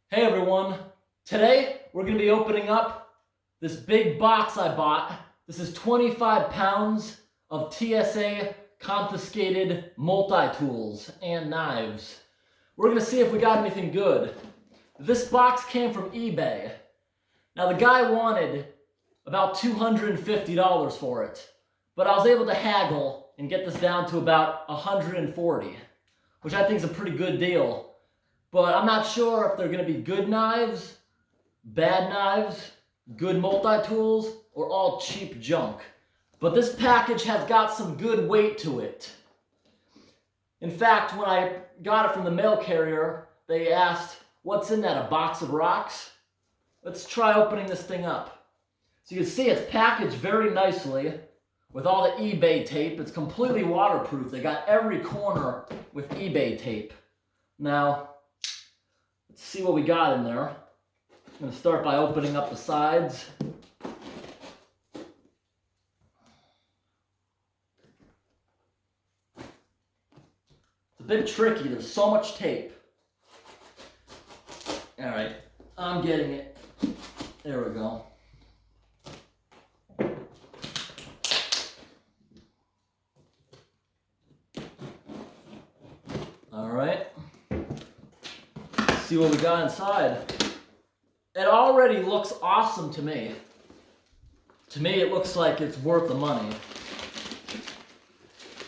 Hey everyone, today we're going to be opening up this big box I bought. This is 25 pounds of TSA confiscated multi-tools and knives. We're going to see if we got anything good. This box came from eBay. Now the guy wanted about $250 for it, but I was able to haggle and get this down to about $140, which I think is a pretty good deal. But I'm not sure if they're going to be good knives, bad knives, good multi-tools, or all cheap junk. But this package has got some good weight to it. In fact, when I got it from the mail carrier, they asked, "What's in that, a box of rocks?" Let's try opening this thing up. So you can see it's packaged very nicely with all the eBay tape. It's completely waterproof. They got every corner with eBay tape. Now, let's see what we got in there. I'm going to start by opening up the sides. It's a bit tricky. There's so much tape. All right, I'm getting it. There we go. All right. Let's see what we got inside. It already looks awesome to me. To me, it looks like it's worth the money.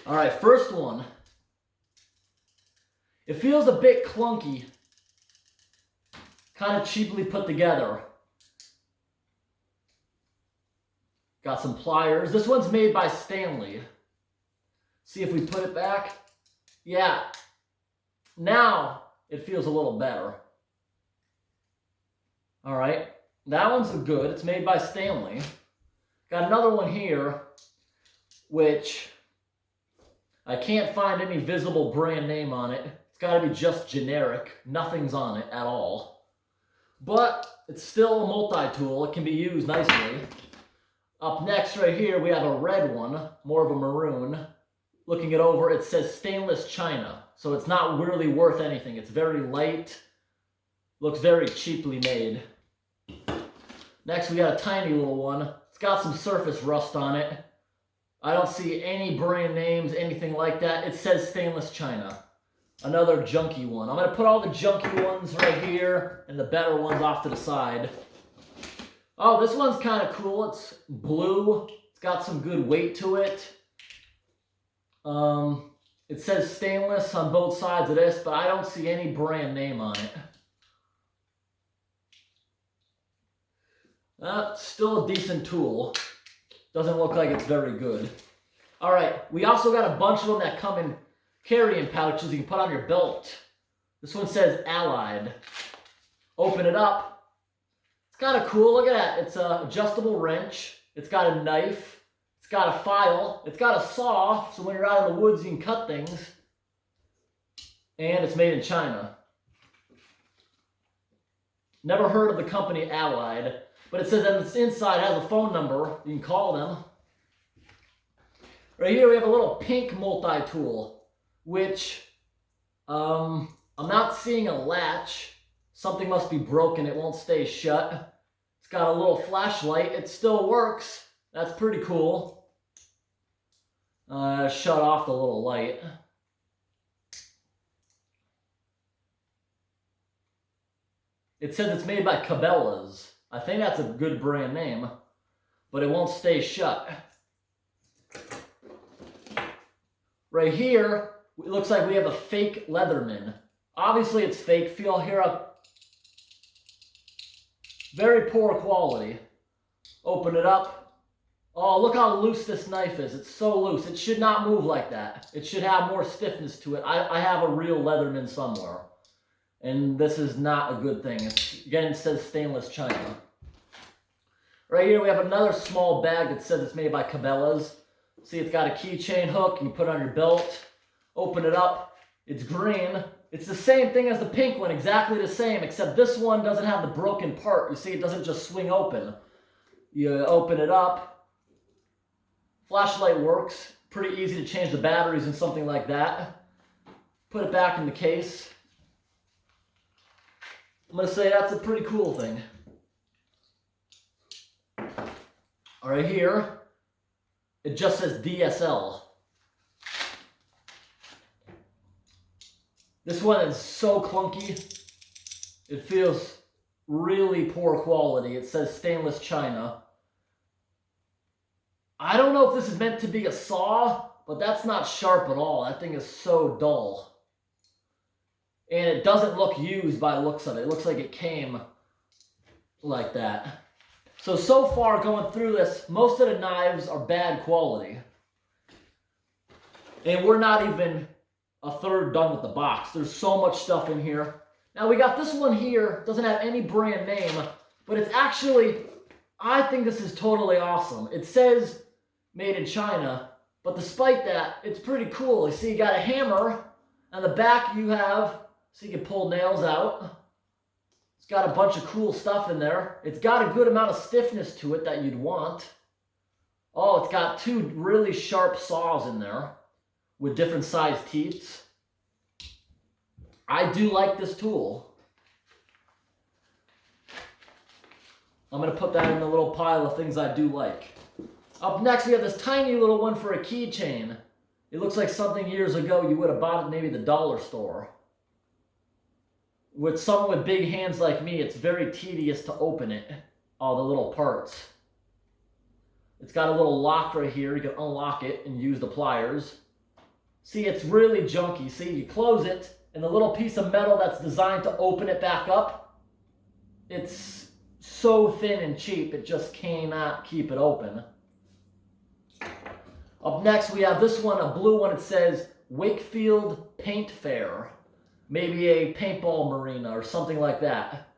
All right, first one. It feels a bit clunky. Kind of cheaply put together. Got some pliers. This one's made by Stanley. See if we put it back. Yeah. Now it feels a little better. All right. That one's good. It's made by Stanley. Got another one here, which I can't find any visible brand name on it. It's got to be just generic. Nothing's on it at all. But it's still a multi-tool. It can be used nicely. Up next right here, we have a red one, more of a maroon. Looking it over, it says stainless china. So it's not really worth anything. It's very light. Looks very cheaply made. Next, we got a tiny little one. It's got some surface rust on it. I don't see any brand names, anything like that. It says stainless china. Another junky one. I'm going to put all the junky ones right here and the better ones off to the side. Oh, this one's kind of cool. It's blue. It's got some good weight to it. It says stainless on both sides of this, but I don't see any brand name on it. Still a decent tool. Doesn't look like it's very good. All right, we also got a bunch of them that come in carrying pouches you can put on your belt. This one says Allied. Open it up. It's kind of cool. Look at that. It's an adjustable wrench. It's got a knife. It's got a file. It's got a saw, so when you're out in the woods, you can cut things. And it's made in China. Never heard of the company Allied, but it says that this inside has a phone number. You can call them. Right here we have a little pink multi-tool, which I'm not seeing a latch. Something must be broken. It won't stay shut. It's got a little flashlight. It still works. That's pretty cool. Shut off the little light. It says it's made by Cabela's. I think that's a good brand name, but it won't stay shut. Right here, it looks like we have a fake Leatherman. Obviously it's fake. Feel here up. Very poor quality. Open it up. Oh, look how loose this knife is. It's so loose. It should not move like that. It should have more stiffness to it. I have a real Leatherman somewhere. And this is not a good thing. Again, it says stainless china. Right here we have another small bag that says it's made by Cabela's. See, it's got a keychain hook. You put it on your belt. Open it up. It's green. It's the same thing as the pink one, exactly the same, except this one doesn't have the broken part. You see, it doesn't just swing open. You open it up. Flashlight works. Pretty easy to change the batteries and something like that. Put it back in the case. I'm going to say that's a pretty cool thing. All right, here, it just says DSL. This one is so clunky. It feels really poor quality. It says stainless china. I don't know if this is meant to be a saw, but that's not sharp at all. That thing is so dull. And it doesn't look used by the looks of it. It looks like it came like that. So far going through this, most of the knives are bad quality. And we're not even a third done with the box. There's so much stuff in here. Now we got this one here, doesn't have any brand name, but it's actually, I think this is totally awesome. It says made in China, but despite that, it's pretty cool. You see, you got a hammer, on the back you have, so you can pull nails out. It's got a bunch of cool stuff in there. It's got a good amount of stiffness to it that you'd want. Oh, it's got two really sharp saws in there with different sized teeth. I do like this tool. I'm going to put that in the little pile of things I do like. Up next, we have this tiny little one for a keychain. It looks like something years ago you would have bought at maybe the dollar store. With someone with big hands like me, it's very tedious to open it, all the little parts. It's got a little lock right here. You can unlock it and use the pliers. See, it's really junky. See, you close it, and the little piece of metal that's designed to open it back up, it's so thin and cheap, it just cannot keep it open. Up next, we have this one, a blue one. It says Wakefield Paint Fair. Maybe a paintball marina or something like that.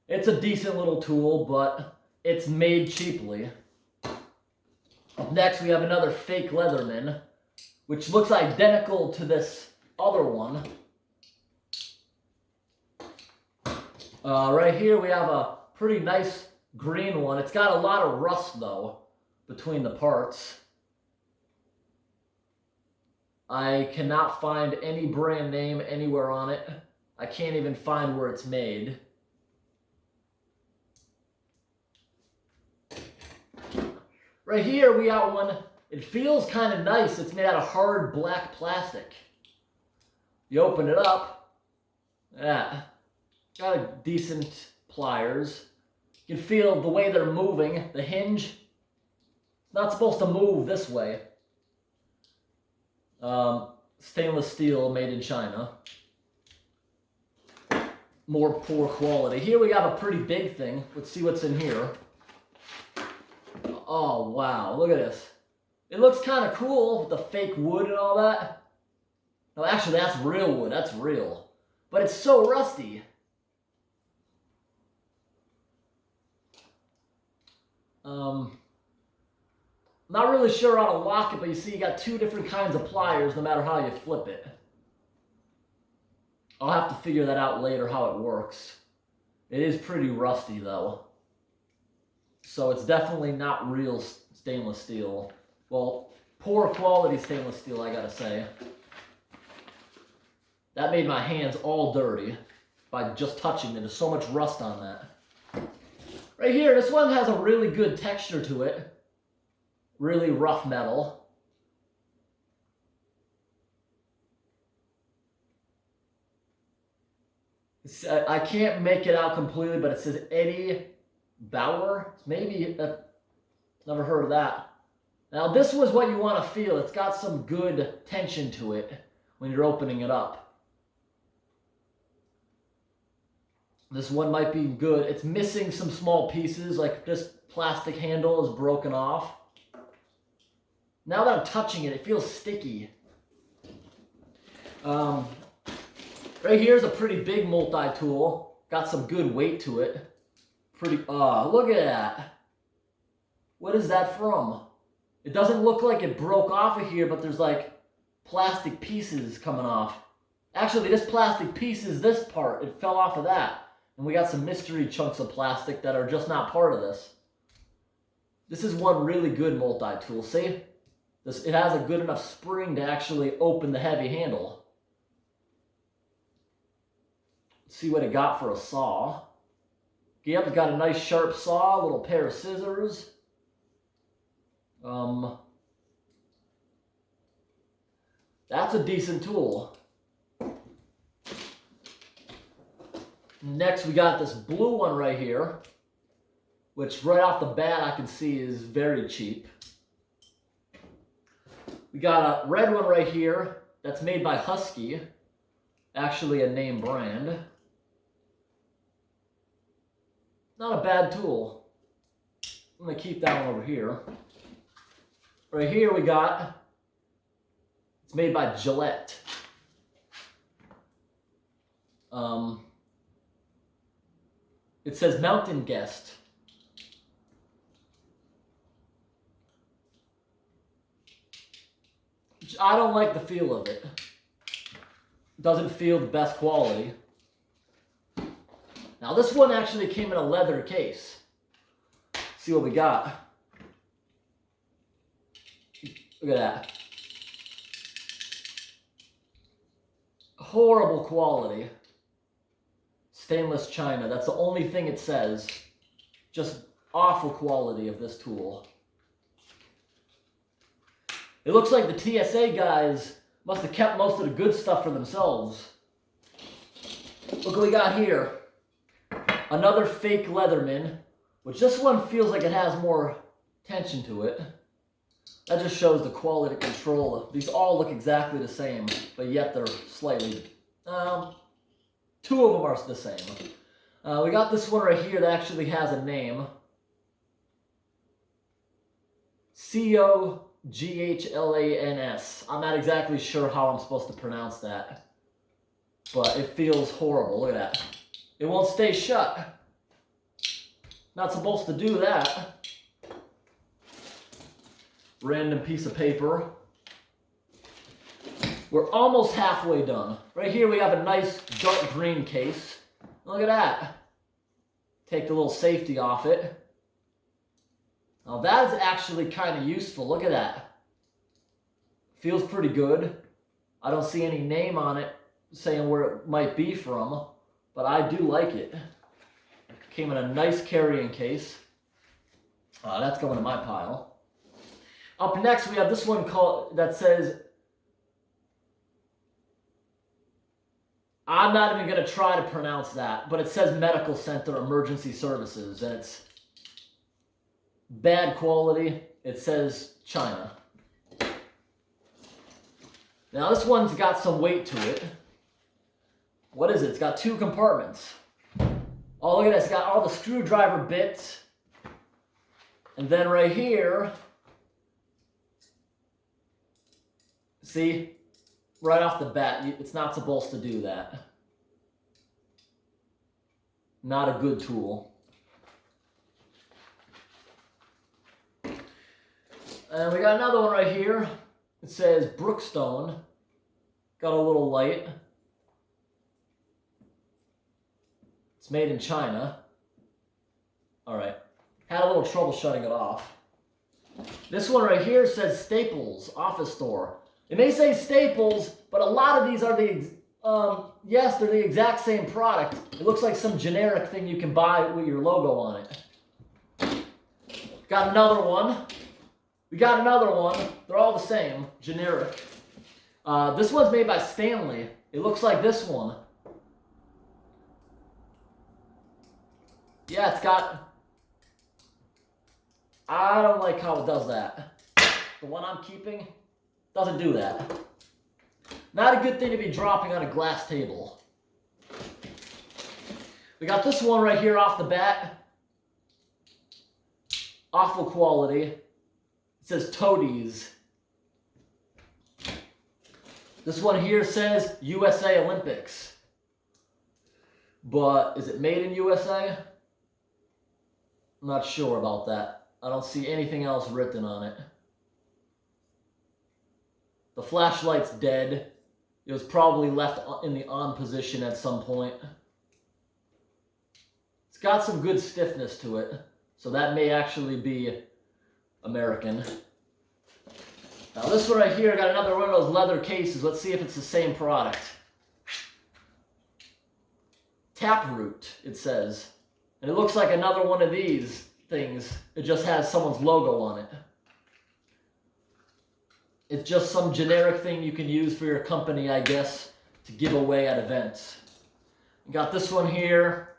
It's a decent little tool, but it's made cheaply. Up next, we have another fake Leatherman, which looks identical to this other one. Right here, we have a pretty nice green one. It's got a lot of rust, though, between the parts. I cannot find any brand name anywhere on it. I can't even find where it's made. Right here we got one. It feels kind of nice. It's made out of hard black plastic. You open it up. Yeah. Got a decent pliers. You can feel the way they're moving. The hinge. It's not supposed to move this way. Stainless steel made in China. More poor quality. Here we have a pretty big thing. Let's see what's in here. Oh, wow. Look at this. It looks kind of cool with the fake wood and all that. No, actually, that's real wood. That's real. But it's so rusty. Not really sure how to lock it, but you see you got two different kinds of pliers no matter how you flip it. I'll have to figure that out later how it works. It is pretty rusty though. So it's definitely not real stainless steel. Well, poor quality stainless steel, I gotta say. That made my hands all dirty by just touching it. There's so much rust on that. Right here, this one has a really good texture to it. Really rough metal. I can't make it out completely, but it says Eddie Bauer. Maybe, never heard of that. Now this was what you want to feel. It's got some good tension to it when you're opening it up. This one might be good. It's missing some small pieces, like this plastic handle is broken off. Now that I'm touching it, it feels sticky. Right here's a pretty big multi-tool. Got some good weight to it. Pretty, look at that. What is that from? It doesn't look like it broke off of here, but there's like plastic pieces coming off. Actually, this plastic piece is this part. It fell off of that. And we got some mystery chunks of plastic that are just not part of this. This is one really good multi-tool, see? It has a good enough spring to actually open the heavy handle. Let's see what it got for a saw. Yep, it's got a nice sharp saw, a little pair of scissors. That's a decent tool. Next, we got this blue one right here, which right off the bat I can see is very cheap. We got a red one right here that's made by Husky, actually a name brand. Not a bad tool. I'm going to keep that one over here. Right here we got, it's made by Gillette. It says Mountain Guest. I don't like the feel of it. Doesn't feel the best quality. Now this one actually came in a leather case. Let's see what we got. Look at that. Horrible quality. Stainless china. That's the only thing it says. Just awful quality of this tool. It looks like the TSA guys must have kept most of the good stuff for themselves. Look what we got here. Another fake Leatherman, which this one feels like it has more tension to it. That just shows the quality control. These all look exactly the same, but yet they're slightly... two of them are the same. We got this one right here that actually has a name. Coglans. I'm not exactly sure how I'm supposed to pronounce that, but it feels horrible. Look at that. It won't stay shut. Not supposed to do that. Random piece of paper. We're almost halfway done. Right here we have a nice dark green case. Look at that. Take the little safety off it. Now that is actually kind of useful. Look at that. Feels pretty good. I don't see any name on it saying where it might be from, but I do like it. Came in a nice carrying case. That's going in my pile. Up next we have this one that says, I'm not even going to try to pronounce that, but it says Medical Center Emergency Services, and it's bad quality. It says China. Now this one's got some weight to it. What is it? It's got 2 compartments. Oh, look at this. It's got all the screwdriver bits. And then right here, see, right off the bat, it's not supposed to do that. Not a good tool. And we got another one right here. It says Brookstone. Got a little light. It's made in China. Alright. Had a little trouble shutting it off. This one right here says Staples Office Store. It may say Staples, but a lot of these are yes, they're the exact same product. It looks like some generic thing you can buy with your logo on it. Got another one. We got another one. They're all the same, generic. This one's made by Stanley. It looks like this one. Yeah, it's got... I don't like how it does that. The one I'm keeping doesn't do that. Not a good thing to be dropping on a glass table. We got this one right here off the bat. Awful quality. It says Toadies. This one here says USA Olympics. But is it made in USA? I'm not sure about that. I don't see anything else written on it. The flashlight's dead. It was probably left in the on position at some point. It's got some good stiffness to it, so that may actually be American. Now this one right here, got another one of those leather cases. Let's see if it's the same product. Taproot, it says. And it looks like another one of these things. It just has someone's logo on it. It's just some generic thing you can use for your company, I guess, to give away at events. You got this one here,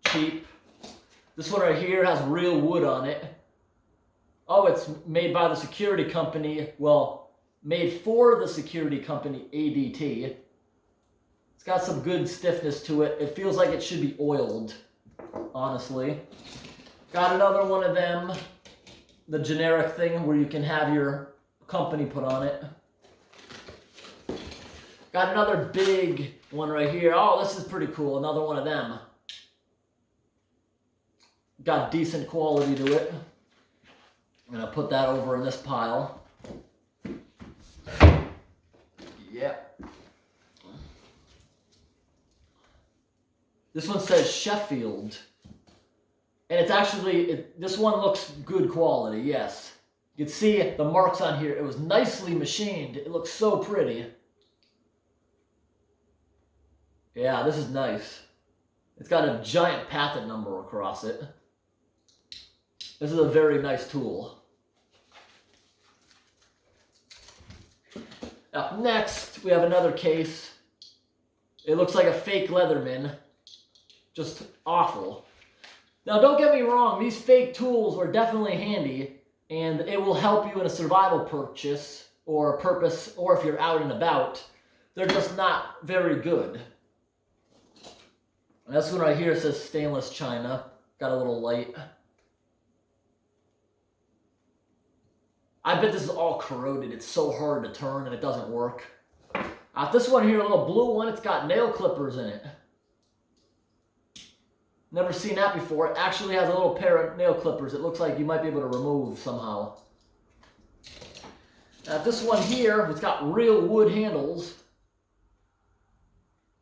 cheap. This one right here has real wood on it. Oh, it's made by the security company. Well, made for the security company, ADT. It's got some good stiffness to it. It feels like it should be oiled, honestly. Got another one of them, the generic thing where you can have your company put on it. Got another big one right here. Oh, this is pretty cool. Another one of them. Got decent quality to it. I'm going to put that over in this pile. Yep. This one says Sheffield. And it's actually, this one looks good quality, yes. You can see the marks on here. It was nicely machined. It looks so pretty. Yeah, this is nice. It's got a giant patent number across it. This is a very nice tool. Up next, we have another case. It looks like a fake Leatherman. Just awful. Now, don't get me wrong. These fake tools are definitely handy. And it will help you in a survival purchase or a purpose, or if you're out and about. They're just not very good. And this one right here says stainless china. Got a little light. I bet this is all corroded. It's so hard to turn and it doesn't work. This one here, a little blue one, it's got nail clippers in it. Never seen that before. It actually has a little pair of nail clippers. It looks like you might be able to remove somehow. Now this one here, it's got real wood handles.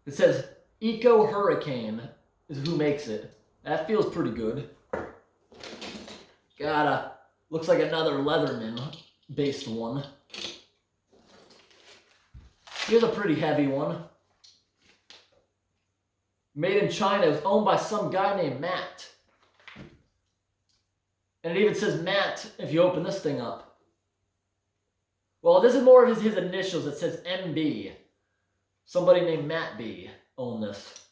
It says Eco Hurricane is who makes it. That feels pretty good. Looks like another Leatherman based one. Here's a pretty heavy one. Made in China. It was owned by some guy named Matt. And it even says Matt if you open this thing up. Well, this is more of his initials. It says MB. Somebody named Matt B owned this.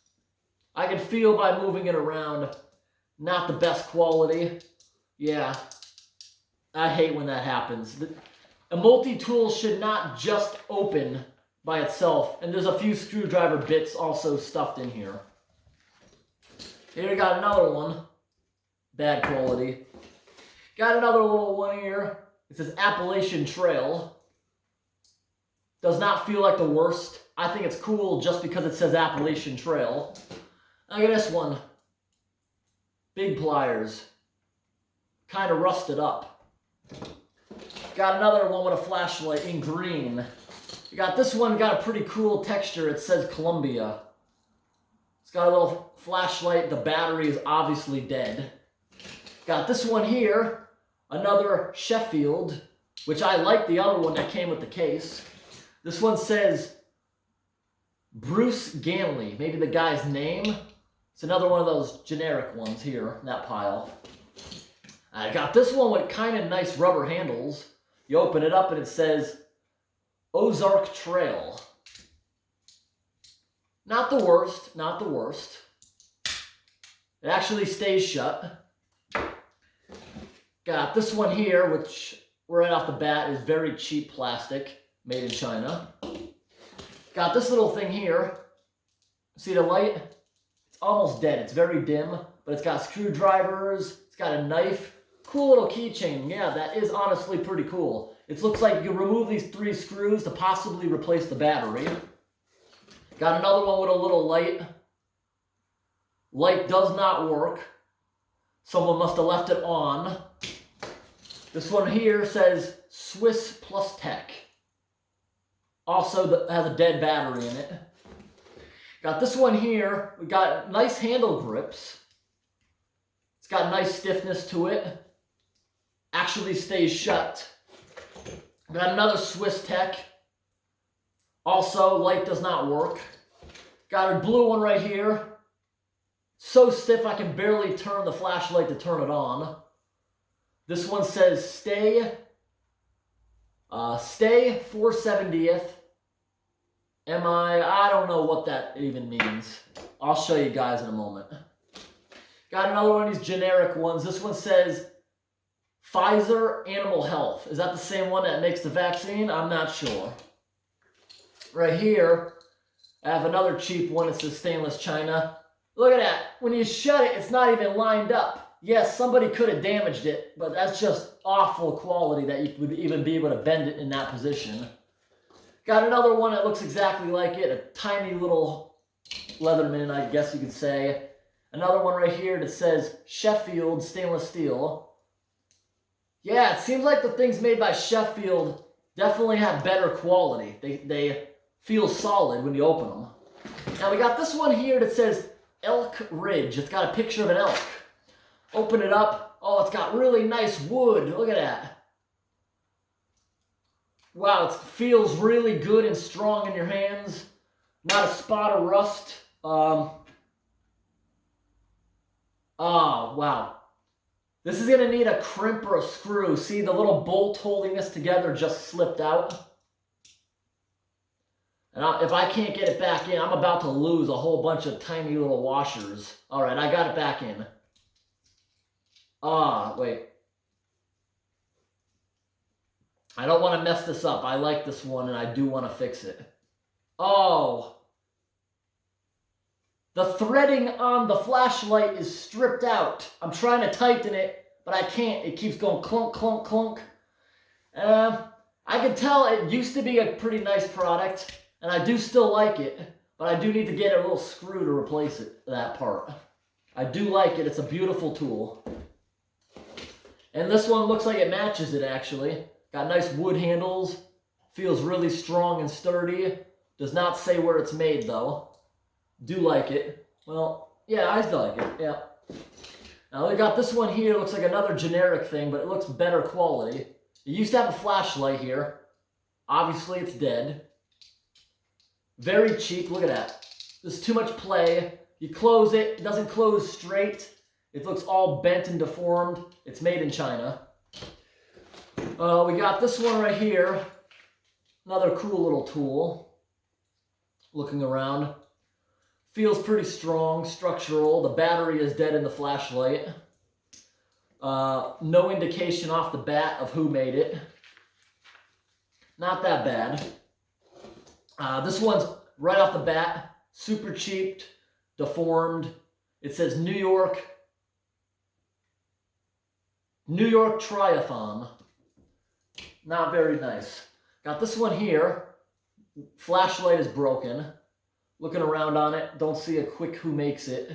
I can feel by moving it around, not the best quality. Yeah, I hate when that happens. A multi-tool should not just open by itself. And there's a few screwdriver bits also stuffed in here. Here we got another one. Bad quality. Got another little one here. It says Appalachian Trail. Does not feel like the worst. I think it's cool just because it says Appalachian Trail. Look at this one. Big pliers. Kind of rusted up. Got another one with a flashlight in green. You got this one, got a pretty cool texture. It says Columbia. It's got a little flashlight. The battery is obviously dead. Got this one here, another Sheffield, which I like the other one that came with the case. This one says Bruce Ganley, maybe the guy's name. It's another one of those generic ones here in that pile. I got this one with kind of nice rubber handles. You open it up and it says Ozark Trail. Not the worst, not the worst. It actually stays shut. Got this one here, which right off the bat is very cheap plastic, made in China. Got this little thing here. See the light? It's almost dead. It's very dim, but it's got screwdrivers. It's got a knife. Cool little keychain. Yeah, that is honestly pretty cool. It looks like you remove these 3 screws to possibly replace the battery. Got another one with a little light. Light does not work. Someone must have left it on. This one here says Swiss Plus Tech. Also has a dead battery in it. Got this one here. We got nice handle grips. It's got nice stiffness to it. Actually stays shut. Got another Swiss Tech. Also, light does not work. Got a blue one right here. So stiff I can barely turn the flashlight to turn it on. This one says stay 4/70th. I don't know what that even means. I'll show you guys in a moment. Got another one of these generic ones. This one says Pfizer Animal Health. Is that the same one that makes the vaccine? I'm not sure. Right here, I have another cheap one. It says stainless china. Look at that. When you shut it, it's not even lined up. Yes, somebody could have damaged it, but that's just awful quality that you would even be able to bend it in that position. Got another one that looks exactly like it. A tiny little Leatherman, I guess you could say. Another one right here that says Sheffield stainless steel. Yeah, it seems like the things made by Sheffield definitely have better quality. They feel solid when you open them. Now we got this one here that says Elk Ridge. It's got a picture of an elk. Open it up. Oh, it's got really nice wood. Look at that. Wow, it feels really good and strong in your hands. Not a spot of rust. Oh, wow. This is going to need a crimp or a screw. See, the little bolt holding this together just slipped out. And if I can't get it back in, I'm about to lose a whole bunch of tiny little washers. All right, I got it back in. Wait. I don't want to mess this up. I like this one, and I do want to fix it. Oh. The threading on the flashlight is stripped out. I'm trying to tighten it, but I can't. It keeps going clunk, clunk, clunk. I can tell it used to be a pretty nice product, and I do still like it, but I do need to get a little screw to replace it, that part. I do like it. It's a beautiful tool. And this one looks like it matches it, actually. Got nice wood handles. Feels really strong and sturdy. Does not say where it's made, though. Do like it. Well, yeah, I still like it. Yeah. Now we got this one here. Looks like another generic thing, but it looks better quality. It used to have a flashlight here. Obviously, it's dead. Very cheap. Look at that. There's too much play. You close it. It doesn't close straight. It looks all bent and deformed. It's made in China. We got this one right here. Another cool little tool. Looking around. Feels pretty strong, structural. The battery is dead in the flashlight. No indication off the bat of who made it. Not that bad. This one's right off the bat. Super cheap, deformed. It says New York Triathlon. Not very nice. Got this one here. Flashlight is broken. Looking around on it, don't see a quick who makes it,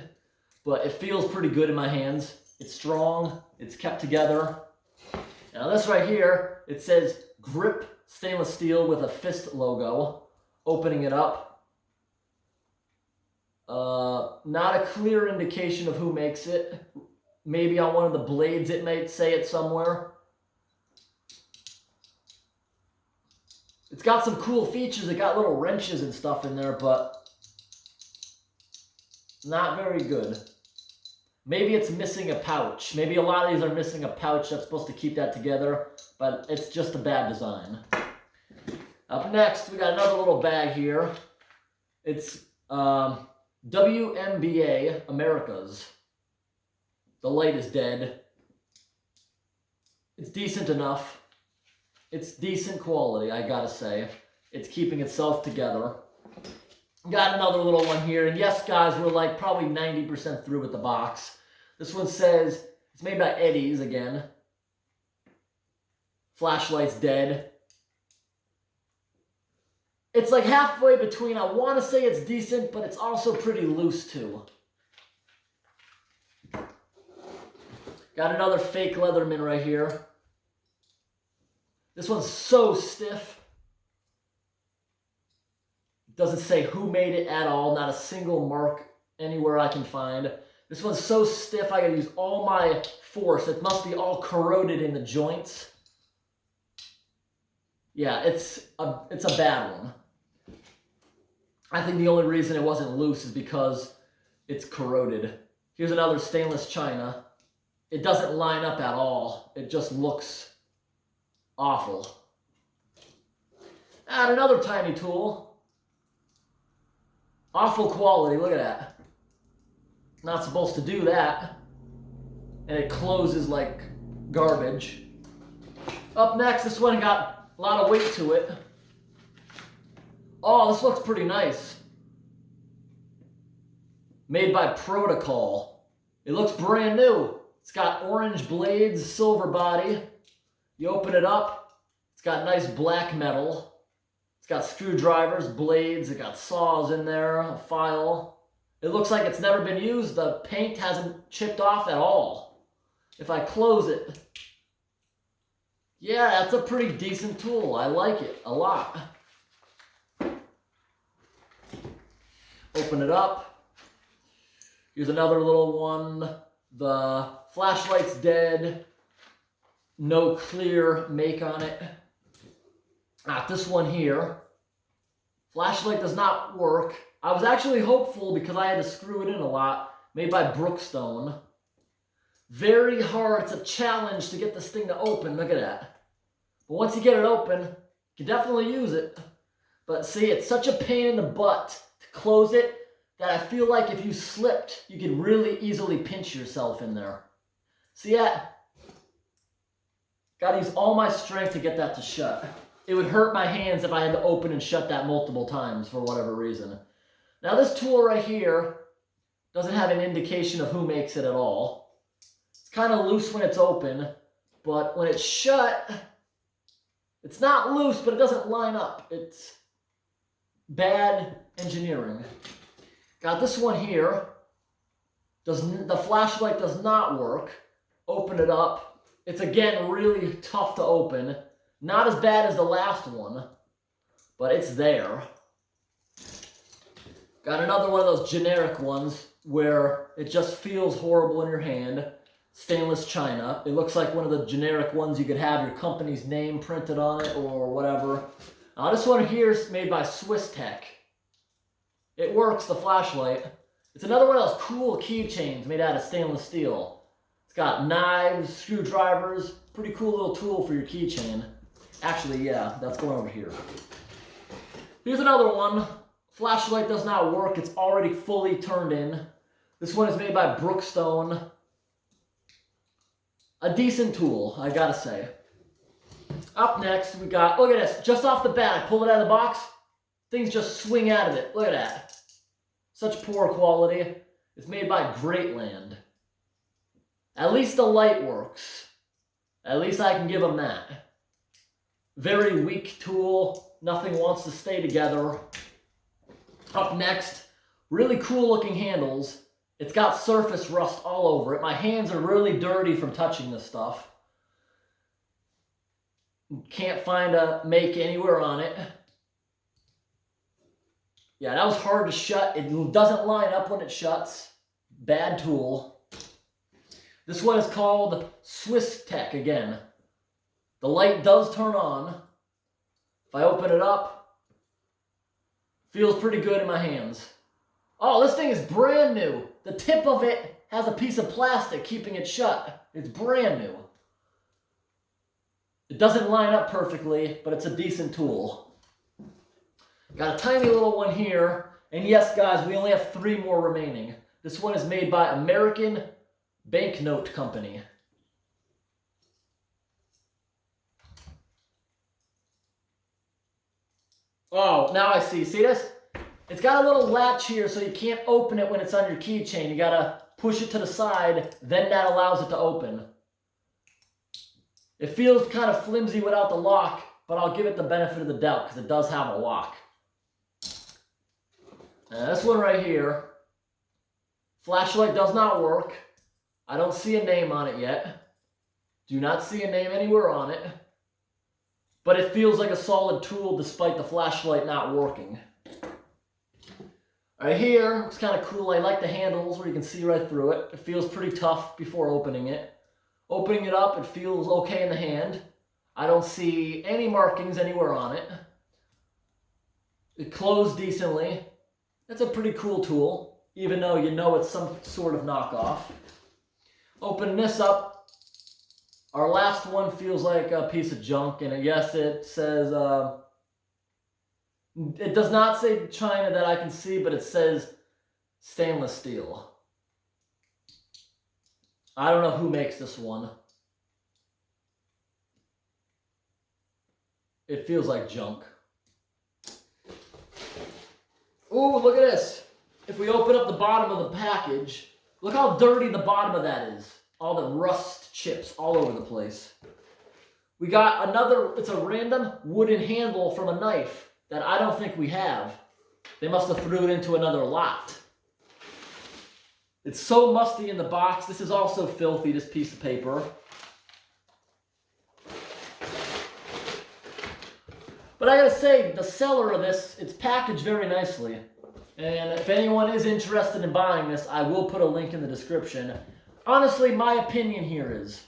but it feels pretty good in my hands. It's strong, it's kept together. Now this right here, it says Grip stainless steel with a fist logo. Opening it up. Not a clear indication of who makes it. Maybe on one of the blades it might say it somewhere. It's got some cool features. It got little wrenches and stuff in there, but not very good. Maybe it's missing a pouch. Maybe a lot of these are missing a pouch that's supposed to keep that together, but it's just a bad design. Up next, we got another little bag here. It's WMBA Americas. The light is dead. It's decent enough. It's decent quality, I gotta say. It's keeping itself together. Got another little one here. And yes, guys, we're like probably 90% through with the box. This one says, it's made by Eddie's again. Flashlight's dead. It's like halfway between, I want to say it's decent, but it's also pretty loose too. Got another fake Leatherman right here. This one's so stiff. Doesn't say who made it at all. Not a single mark anywhere I can find. This one's so stiff I gotta use all my force. It must be all corroded in the joints. Yeah, it's a bad one. I think the only reason it wasn't loose is because it's corroded. Here's another stainless china. It doesn't line up at all. It just looks awful. And another tiny tool. Awful quality, look at that. Not supposed to do that. And it closes like garbage. Up next, this one got a lot of weight to it. Oh, this looks pretty nice. Made by Protocol. It looks brand new. It's got orange blades, silver body. You open it up, it's got nice black metal. It's got screwdrivers, blades, it got saws in there, a file. It looks like it's never been used. The paint hasn't chipped off at all. If I close it, yeah, that's a pretty decent tool. I like it a lot. Open it up. Here's another little one. The flashlight's dead. No clear make on it. This one here. Flashlight does not work. I was actually hopeful because I had to screw it in a lot. Made by Brookstone. Very hard. It's a challenge to get this thing to open. Look at that. But once you get it open, you can definitely use it. But see, it's such a pain in the butt to close it that I feel like if you slipped, you could really easily pinch yourself in there. See that? Gotta use all my strength to get that to shut. It would hurt my hands if I had to open and shut that multiple times for whatever reason. Now this tool right here doesn't have an indication of who makes it at all. It's kind of loose when it's open, but when it's shut, it's not loose, but it doesn't line up. It's bad engineering. Got this one here. The flashlight does not work. Open it up. It's again really tough to open. Not as bad as the last one, but it's there. Got another one of those generic ones where it just feels horrible in your hand. Stainless china. It looks like one of the generic ones you could have your company's name printed on it or whatever. Now this one here is made by Swiss Tech. It works, the flashlight. It's another one of those cool keychains made out of stainless steel. It's got knives, screwdrivers, pretty cool little tool for your keychain. Actually, yeah, that's going over here. Here's another one. Flashlight does not work. It's already fully turned in. This one is made by Brookstone. A decent tool, I gotta say. Up next, we got, look at this. Just off the bat, I pull it out of the box. Things just swing out of it. Look at that. Such poor quality. It's made by Greatland. At least the light works. At least I can give them that. Very weak tool. Nothing wants to stay together. Up next, really cool looking handles. It's got surface rust all over it. My hands are really dirty from touching this stuff. Can't find a make anywhere on it. Yeah, that was hard to shut. It doesn't line up when it shuts. Bad tool. This one is called Swiss Tech again. The light does turn on. If I open it up, feels pretty good in my hands. Oh, this thing is brand new. The tip of it has a piece of plastic keeping it shut. It's brand new. It doesn't line up perfectly, but it's a decent tool. Got a tiny little one here. And yes, guys, we only have 3 more remaining. This one is made by American Banknote Company. Oh, now I see. See this? It's got a little latch here so you can't open it when it's on your keychain. You gotta push it to the side, then that allows it to open. It feels kind of flimsy without the lock, but I'll give it the benefit of the doubt because it does have a lock. And this one right here, flashlight does not work. I don't see a name on it yet. Do not see a name anywhere on it. But it feels like a solid tool despite the flashlight not working. Right here, it's kind of cool. I like the handles where you can see right through it. It feels pretty tough before opening it. Opening it up, it feels okay in the hand. I don't see any markings anywhere on it. It closed decently. It's a pretty cool tool, even though you know it's some sort of knockoff. Open this up. Our last one feels like a piece of junk, and yes, it says, it does not say China that I can see, but it says stainless steel. I don't know who makes this one. It feels like junk. Ooh, look at this. If we open up the bottom of the package, look how dirty the bottom of that is. All the rust chips all over the place. We got another, it's a random wooden handle from a knife that I don't think we have. They must have threw it into another lot. It's so musty in the box. This is also filthy, this piece of paper. But I gotta say, the seller of this, it's packaged very nicely. And if anyone is interested in buying this, I will put a link in the description. Honestly, my opinion here is,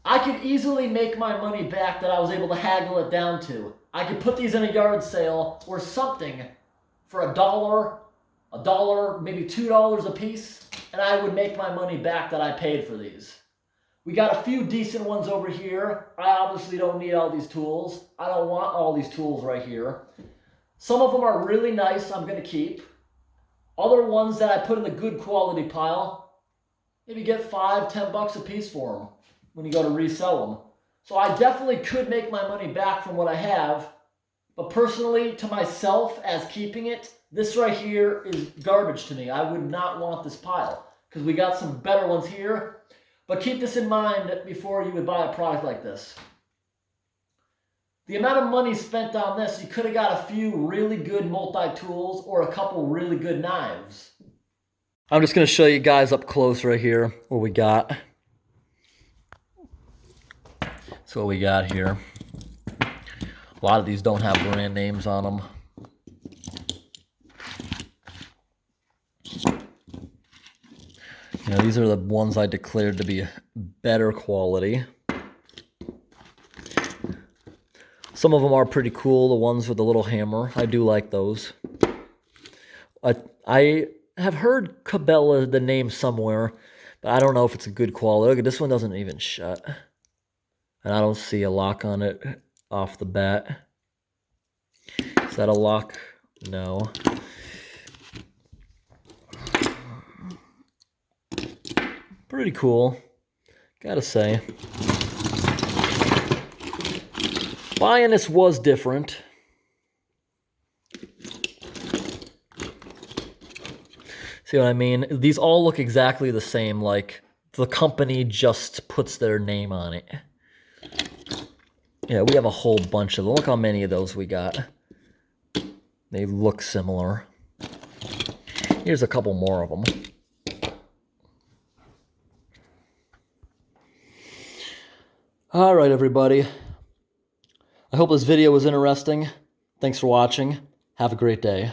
I could easily make my money back that I was able to haggle it down to. I could put these in a yard sale or something for $1, maybe $2 a piece, and I would make my money back that I paid for these. We got a few decent ones over here. I obviously don't need all these tools. I don't want all these tools right here. Some of them are really nice, I'm going to keep. Other ones that I put in the good quality pile, maybe get $5-10 a piece for them when you go to resell them. So I definitely could make my money back from what I have, but personally, to myself, as keeping it, this right here is garbage to me. I would not want this pile, because we got some better ones here. But keep this in mind before you would buy a product like this. The amount of money spent on this, you could have got a few really good multi-tools or a couple really good knives. I'm just going to show you guys up close right here what we got. That's what we got here. A lot of these don't have brand names on them. You know, these are the ones I declared to be better quality. Some of them are pretty cool, the ones with the little hammer. I do like those. I have heard Cabela, the name, somewhere, but I don't know if it's a good quality. Look, this one doesn't even shut. And I don't see a lock on it off the bat. Is that a lock? No. Pretty cool, gotta say. Buying this was different. See what I mean? These all look exactly the same, like the company just puts their name on it. Yeah, we have a whole bunch of them. Look how many of those we got. They look similar. Here's a couple more of them. All right, everybody. I hope this video was interesting. Thanks for watching. Have a great day.